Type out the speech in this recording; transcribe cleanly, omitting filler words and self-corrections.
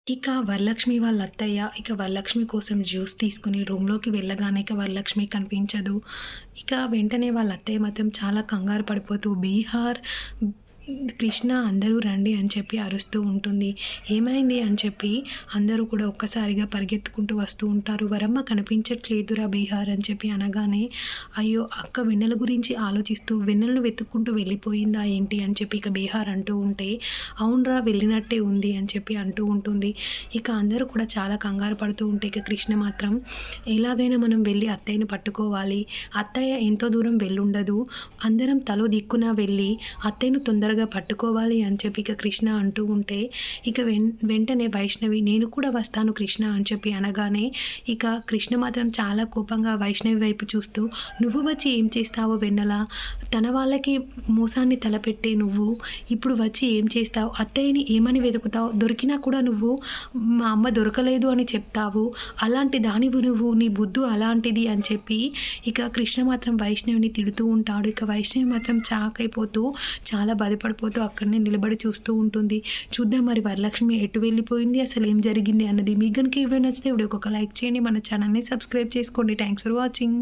ఇక వరలక్ష్మి వాళ్ళ అత్తయ్య వరలక్ష్మి కోసం జ్యూస్ తీసుకొని రూమ్‌లోకి వెళ్ళగానే వరలక్ష్మి కనిపించదు. వెంటనే వాళ్ళ అత్తయ్య మాత్రం చాలా కంగారు పడిపోతూ బీహార్, కృష్ణ అందరూ రండి అని చెప్పి అరుస్తూ ఉంటుంది. ఏమైంది అని చెప్పి అందరూ కూడా ఒక్కసారిగా పరిగెత్తుకుంటూ వస్తూ ఉంటారు. వరమ్మ కనిపించట్లేదురా బీహార్ అని చెప్పి అనగానే, అయ్యో! అక్క వెన్నెల గురించి ఆలోచిస్తూ వెన్నెలను వెతుక్కుంటూ వెళ్ళిపోయిందా ఏంటి అని చెప్పి బీహార్ అంటూ ఉంటే, అవునురా వెళ్ళినట్టే ఉంది అని చెప్పి అంటూ ఉంటుంది. అందరూ కూడా చాలా కంగారు పడుతూ ఉంటే కృష్ణ మాత్రం ఎలాగైనా మనం వెళ్ళి అత్తయ్యని పట్టుకోవాలి. అత్తయ్య ఎంతో దూరం వెళ్ళుండదు. అందరం తలో దిక్కున వెళ్ళి అత్తయ్యను తొందరగా పట్టుకోవాలి అని చెప్పి కృష్ణ అంటూ ఉంటే, వెంటనే వైష్ణవి నేను కూడా వస్తాను కృష్ణ అని చెప్పి అనగానే, కృష్ణ మాత్రం చాలా కోపంగా వైష్ణవి వైపు చూస్తూ, నువ్వు వచ్చి ఏం చేస్తావో వెన్నెల, తన వాళ్ళకి మోసాన్ని తలపెట్టే నువ్వు ఇప్పుడు వచ్చి ఏం చేస్తావు, అత్తయ్యని ఏమని వెతుకుతావు, దొరికినా కూడా నువ్వు మా అమ్మ దొరకలేదు అని చెప్తావు, అలాంటి దానివి నువ్వు, నీ బుద్ధు అలాంటిది అని చెప్పి కృష్ణ మాత్రం వైష్ణవిని తిడుతూ ఉంటాడు. వైష్ణవి మాత్రం షాక్ అయిపోతూ చాలా బాధపడిపోతూ అక్కడనే నిలబడి చూస్తూ ఉంటుంది. చూద్దాం మరి వరలక్ష్మి ఎటు వెళ్ళిపోయింది, అసలు ఏం జరిగింది అన్నది. మీకు గనుక ఈ వీడియో నచ్చితే వీడియోకి ఒక లైక్ చేయండి, మన ఛానల్ని సబ్స్క్రైబ్ చేసుకోండి. Thanks for watching.